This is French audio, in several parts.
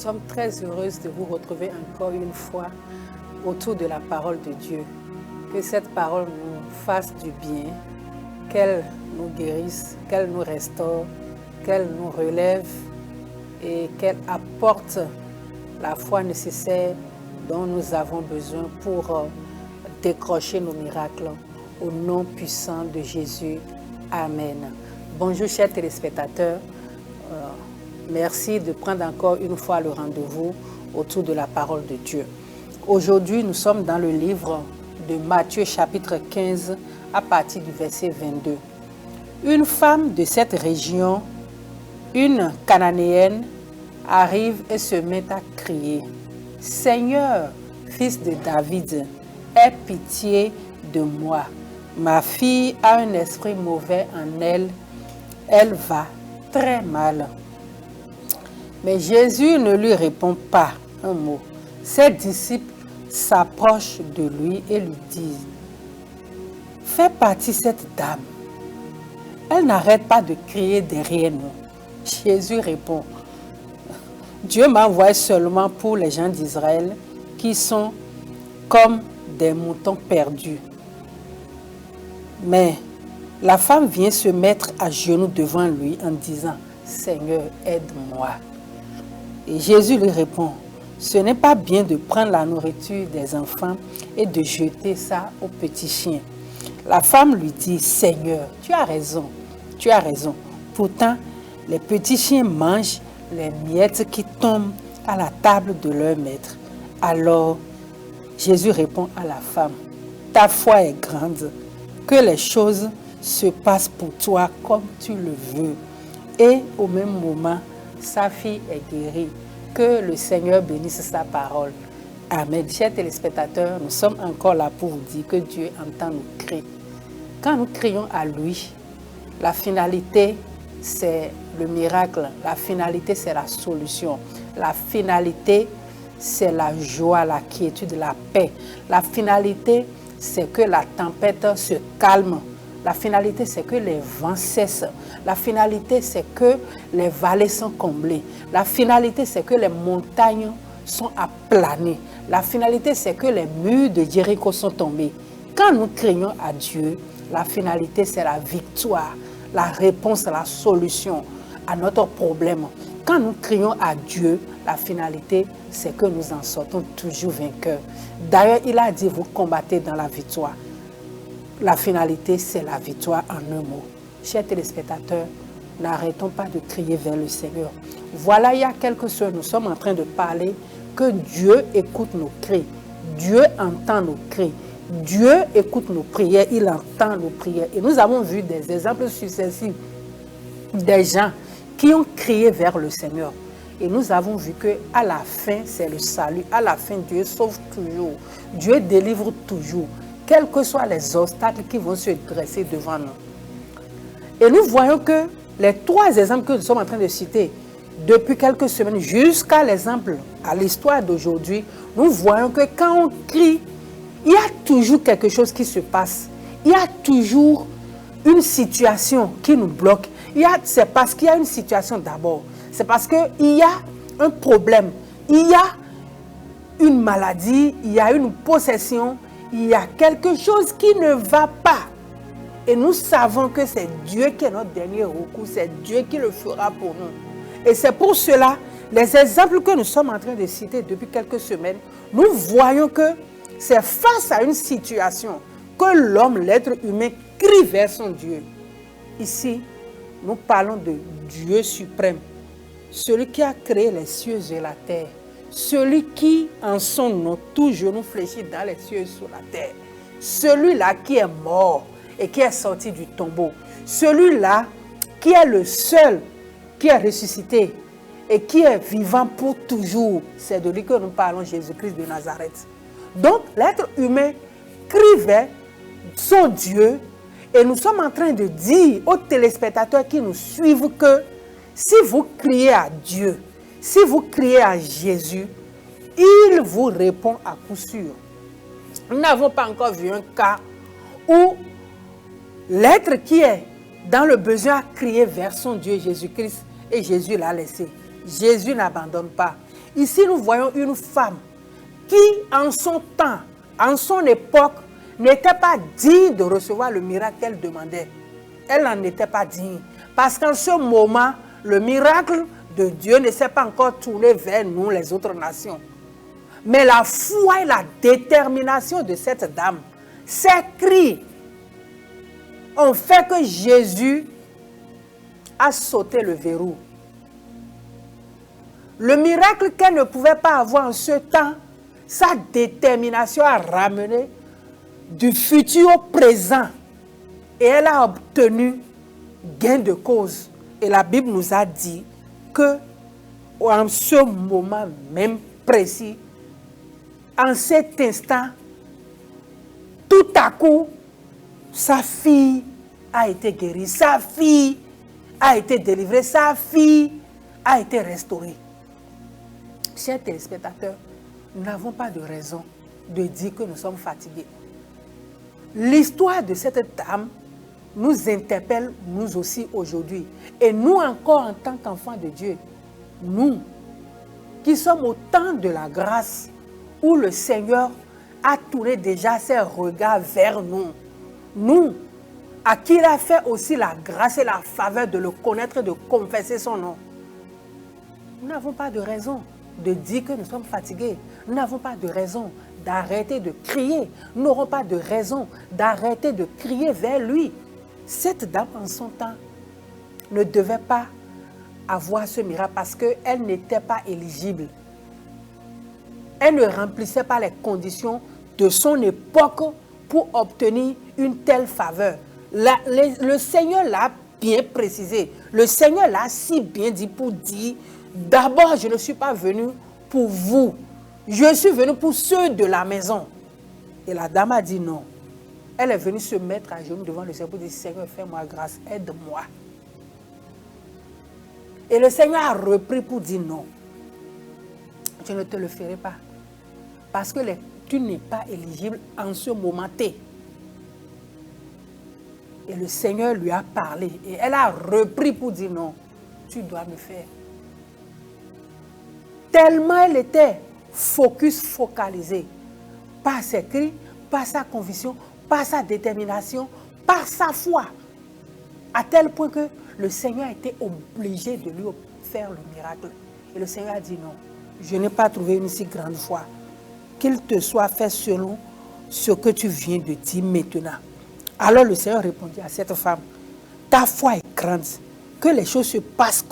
sommes très heureuses de vous retrouver encore une fois autour de la parole de Dieu. Que cette parole nous fasse du bien, qu'elle nous guérisse, qu'elle nous restaure, qu'elle nous relève et qu'elle apporte la foi nécessaire dont nous avons besoin pour décrocher nos miracles. Au nom puissant de Jésus. Amen. Bonjour chers téléspectateurs. Merci de prendre encore une fois le rendez-vous autour de la parole de Dieu. Aujourd'hui, nous sommes dans le livre de Matthieu chapitre 15 à partir du verset 22. Une femme de cette région, une Cananéenne, arrive et se met à crier « Seigneur, fils de David, aie pitié de moi. Ma fille a un esprit mauvais en elle. Elle va très mal. » Mais Jésus ne lui répond pas un mot. Ses disciples s'approchent de lui et lui disent « Fais partie cette dame. Elle n'arrête pas de crier derrière nous. » Jésus répond « Dieu m'a envoyé seulement pour les gens d'Israël qui sont comme des moutons perdus. » Mais la femme vient se mettre à genoux devant lui en disant « Seigneur, aide-moi. » Et Jésus lui répond « Ce n'est pas bien de prendre la nourriture des enfants et de jeter ça aux petits chiens. » La femme lui dit « Seigneur, tu as raison, tu as raison. Pourtant, les petits chiens mangent les miettes qui tombent à la table de leur maître. » Alors, Jésus répond à la femme « Ta foi est grande. Que les choses se passent pour toi comme tu le veux. » Et au même moment, sa fille est guérie. Que le Seigneur bénisse sa parole. Amen. Chers téléspectateurs, nous sommes encore là pour vous dire que Dieu entend nos cris. Quand nous crions à lui, la finalité, c'est le miracle. La finalité, c'est la solution. La finalité, c'est la joie, la quiétude, la paix. La finalité, c'est que la tempête se calme. La finalité, c'est que les vents cessent. La finalité, c'est que les vallées sont comblées. La finalité, c'est que les montagnes sont aplanées. La finalité, c'est que les murs de Jéricho sont tombés. Quand nous crions à Dieu, la finalité, c'est la victoire, la réponse, la solution à notre problème. Quand nous crions à Dieu, la finalité, c'est que nous en sortons toujours vainqueurs. D'ailleurs, il a dit, vous combattez dans la victoire. La finalité, c'est la victoire en un mot. Chers téléspectateurs, n'arrêtons pas de crier vers le Seigneur. Voilà, il y a quelques semaines, nous sommes en train de parler que Dieu écoute nos cris. Dieu entend nos cris. Dieu écoute nos prières, il entend nos prières. Et nous avons vu des exemples successifs des gens qui ont crié vers le Seigneur. Et nous avons vu qu'à la fin, c'est le salut. À la fin, Dieu sauve toujours. Dieu délivre toujours. Quels que soient les obstacles qui vont se dresser devant nous. Et nous voyons que les trois exemples que nous sommes en train de citer, depuis quelques semaines jusqu'à l'exemple, à l'histoire d'aujourd'hui, nous voyons que quand on crie, il y a toujours quelque chose qui se passe. Il y a toujours une situation qui nous bloque. C'est parce qu'il y a une situation d'abord. C'est parce qu'il y a un problème. Il y a une maladie, il y a une possession, il y a quelque chose qui ne va pas. Et nous savons que c'est Dieu qui est notre dernier recours. C'est Dieu qui le fera pour nous. Et c'est pour cela, les exemples que nous sommes en train de citer depuis quelques semaines, nous voyons que c'est face à une situation que l'homme, l'être humain, crie vers son Dieu. Ici, nous parlons de Dieu suprême, celui qui a créé les cieux et la terre, celui qui, en son nom, tout genou fléchit dans les cieux et sur la terre, celui-là qui est mort et qui est sorti du tombeau, celui-là qui est le seul qui est ressuscité et qui est vivant pour toujours. C'est de lui que nous parlons, Jésus-Christ de Nazareth. Donc, l'être humain crie vers son Dieu et nous sommes en train de dire aux téléspectateurs qui nous suivent que si vous criez à Dieu, si vous criez à Jésus, il vous répond à coup sûr. Nous n'avons pas encore vu un cas où l'être qui est dans le besoin a crié vers son Dieu Jésus-Christ et Jésus l'a laissé. Jésus n'abandonne pas. Ici, nous voyons une femme qui, en son temps, en son époque, n'était pas digne de recevoir le miracle qu'elle demandait. Elle n'en était pas digne. Parce qu'en ce moment, le miracle de Dieu ne s'est pas encore tourné vers nous, les autres nations. Mais la foi et la détermination de cette dame, ces cris ont fait que Jésus a sauté le verrou. Le miracle qu'elle ne pouvait pas avoir en ce temps, sa détermination a ramené du futur au présent. Et elle a obtenu gain de cause. Et la Bible nous a dit que en ce moment même précis, en cet instant, tout à coup, sa fille a été guérie, sa fille a été délivrée, sa fille a été restaurée. Chers téléspectateurs, nous n'avons pas de raison de dire que nous sommes fatigués. L'histoire de cette dame nous interpelle, nous aussi, aujourd'hui. Et nous encore, en tant qu'enfants de Dieu, nous, qui sommes au temps de la grâce, où le Seigneur a tourné déjà ses regards vers nous. Nous, à qui il a fait aussi la grâce et la faveur de le connaître et de confesser son nom. Nous n'avons pas de raison de dire que nous sommes fatigués. Nous n'avons pas de raison d'arrêter de crier. Nous n'aurons pas de raison d'arrêter de crier vers lui. Cette dame, en son temps, ne devait pas avoir ce miracle parce qu'elle n'était pas éligible. Elle ne remplissait pas les conditions de son époque pour obtenir une telle faveur. Le Seigneur l'a bien précisé. Le Seigneur l'a si bien dit pour dire, d'abord, je ne suis pas venu pour vous. Je suis venu pour ceux de la maison. Et la dame a dit non. Elle est venue se mettre à genoux devant le Seigneur pour dire, Seigneur, fais-moi grâce, aide-moi. Et le Seigneur a repris pour dire non. Je ne te le ferai pas. Parce que tu n'es pas éligible en ce moment T. Et le Seigneur lui a parlé. Et elle a repris pour dire non. Tu dois me faire. Tellement elle était focalisée. Par ses cris, par sa conviction, par sa détermination, par sa foi. À tel point que le Seigneur a été obligé de lui faire le miracle. Et le Seigneur a dit non. Je n'ai pas trouvé une si grande foi. Qu'il te soit fait selon ce que tu viens de dire maintenant. Alors le Seigneur répondit à cette femme, ta foi est grande, que les choses se passent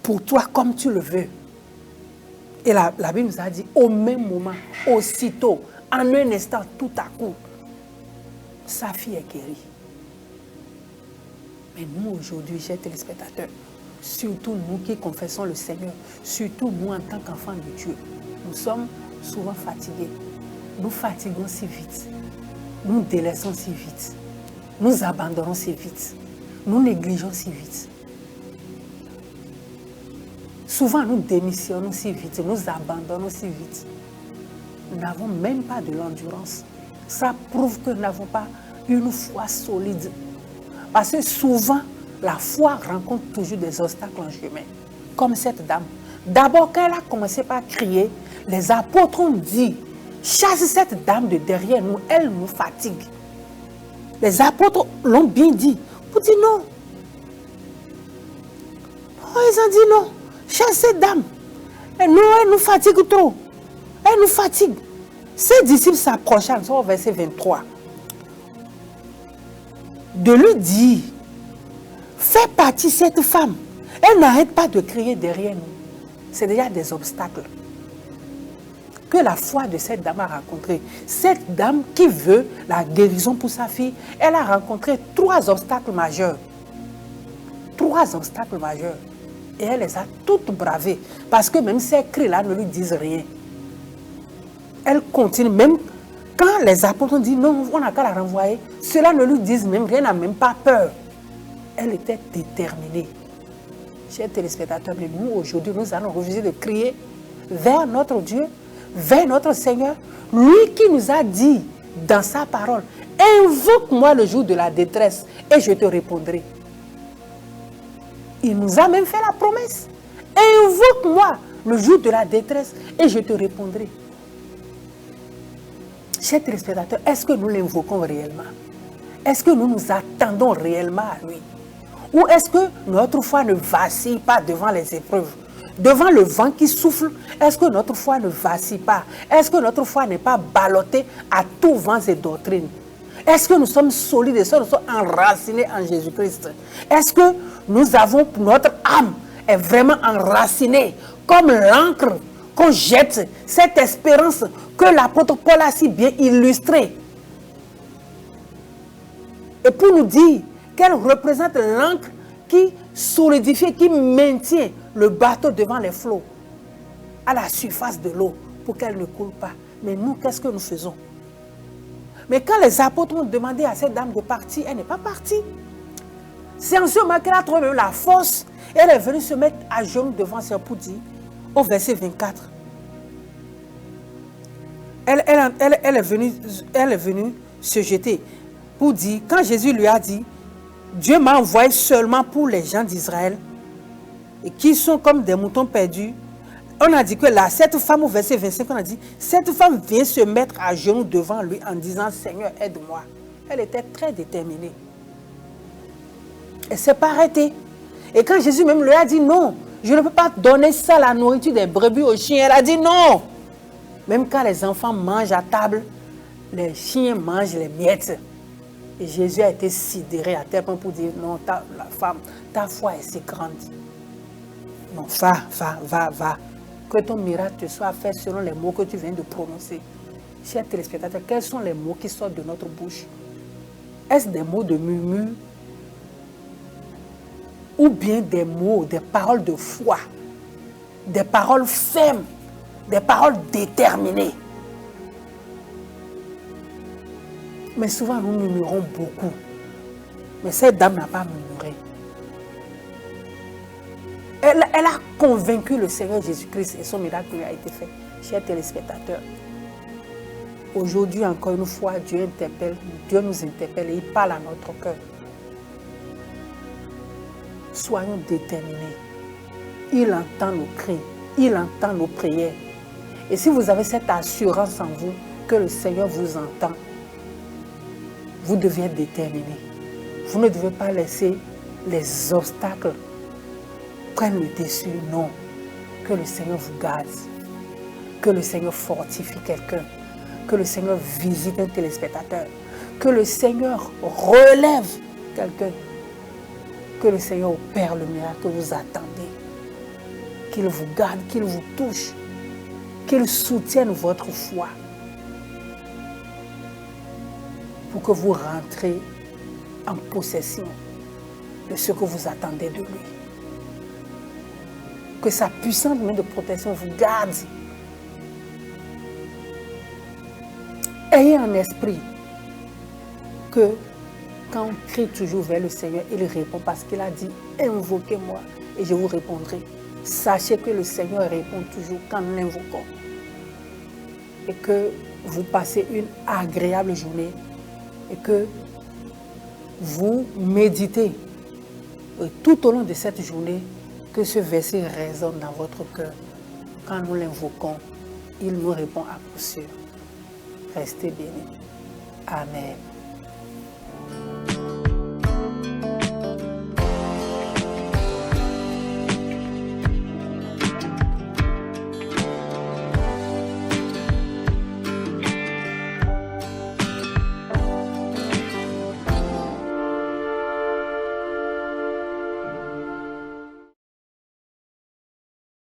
pour toi comme tu le veux. Et la Bible nous a dit, au même moment, aussitôt, en un instant, tout à coup, sa fille est guérie. Mais nous aujourd'hui, chers téléspectateurs, surtout nous qui confessons le Seigneur, surtout nous en tant qu'enfants de Dieu, nous sommes souvent fatigués. Nous fatiguons si vite. Nous délaissons si vite. Nous abandonnons si vite. Nous négligeons si vite. Souvent, nous démissionnons si vite. Nous abandonnons si vite. Nous n'avons même pas de l'endurance. Ça prouve que nous n'avons pas une foi solide. Parce que souvent, la foi rencontre toujours des obstacles en chemin. Comme cette dame. D'abord, quand elle a commencé par crier, les apôtres ont dit, chasse cette dame de derrière nous, elle nous fatigue. Les apôtres l'ont bien dit, pour dire non. Oh, ils ont dit non, chasse cette dame. Et nous, elle nous fatigue trop. Elle nous fatigue. Ses disciples s'approchaient, nous sommes au verset 23. De lui dire, fais partie cette femme. Elle n'arrête pas de crier derrière nous. C'est déjà des obstacles que la foi de cette dame a rencontré. Cette dame qui veut la guérison pour sa fille, elle a rencontré 3 obstacles majeurs. 3 obstacles majeurs. Et elle les a toutes bravées. Parce que même ces cris-là ne lui disent rien. Elle continue, même quand les apôtres ont dit non, on n'a qu'à la renvoyer, cela ne lui disent même rien, n'a même pas peur. Elle était déterminée. Chers téléspectateurs, mais nous aujourd'hui, nous allons refuser de crier vers notre Dieu, vers notre Seigneur, lui qui nous a dit dans sa parole, invoque-moi le jour de la détresse et je te répondrai. Il nous a même fait la promesse, invoque-moi le jour de la détresse, et je te répondrai. Chers téléspectateurs, est-ce que nous l'invoquons réellement? Est-ce que nous nous attendons réellement à lui? Ou est-ce que notre foi ne vacille pas devant les épreuves? Devant le vent qui souffle, est-ce que notre foi ne vacille pas? Est-ce que notre foi n'est pas ballottée à tous vents et doctrines? Est-ce que nous sommes solides et nous sommes enracinés en Jésus-Christ? Est-ce que nous avons, notre âme est vraiment enracinée comme l'encre qu'on jette, cette espérance que l'apôtre Paul a si bien illustrée? Et pour nous dire qu'elle représente l'encre qui solidifie, qui maintient le bateau devant les flots, à la surface de l'eau, pour qu'elle ne coule pas. Mais nous, qu'est-ce que nous faisons? Mais quand les apôtres ont demandé à cette dame de partir, elle n'est pas partie. C'est en ce moment qu'elle a trouvé la force. Elle est venue se mettre à genoux devant ses époux, dit, au verset 24. Elle est venue se jeter pour dire, quand Jésus lui a dit, Dieu m'a envoyé seulement pour les gens d'Israël, et qui sont comme des moutons perdus. On a dit que là, cette femme, au verset 25, on a dit, cette femme vient se mettre à genoux devant lui en disant, Seigneur, aide-moi. Elle était très déterminée. Elle ne s'est pas arrêtée. Et quand Jésus même lui a dit, non, je ne peux pas donner ça, la nourriture des brebis aux chiens, elle a dit non. Même quand les enfants mangent à table, les chiens mangent les miettes. Et Jésus a été sidéré à tel point pour dire, non, la femme, ta foi est si grande. Non, va. Que ton miracle te soit fait selon les mots que tu viens de prononcer. Chers téléspectateurs, quels sont les mots qui sortent de notre bouche? Est-ce des mots de murmure? Ou bien des mots, des paroles de foi? Des paroles fermes? Des paroles déterminées? Mais souvent, nous murmurons beaucoup. Mais cette dame n'a pas murmuré. Elle a convaincu le Seigneur Jésus-Christ et son miracle lui a été fait. Chers téléspectateurs, aujourd'hui encore une fois, Dieu nous interpelle et il parle à notre cœur. Soyons déterminés. Il entend nos cris, il entend nos prières. Et si vous avez cette assurance en vous que le Seigneur vous entend, vous devez être déterminés. Vous ne devez pas laisser les obstacles prennent le dessus. Non. Que le Seigneur vous garde. Que le Seigneur fortifie quelqu'un. Que le Seigneur visite un téléspectateur. Que le Seigneur relève quelqu'un. Que le Seigneur opère le miracle que vous attendez. Qu'il vous garde, qu'il vous touche. Qu'il soutienne votre foi. Pour que vous rentrez en possession de ce que vous attendez de lui. Que sa puissante main de protection vous garde. Ayez en esprit que quand on crie toujours vers le Seigneur, il répond parce qu'il a dit « Invoquez-moi et je vous répondrai ». Sachez que le Seigneur répond toujours quand nous l'invoquons. Et que vous passez une agréable journée et que vous méditez tout au long de cette journée, que ce verset résonne dans votre cœur. Quand nous l'invoquons, il nous répond à coup sûr. Restez bénis. Amen.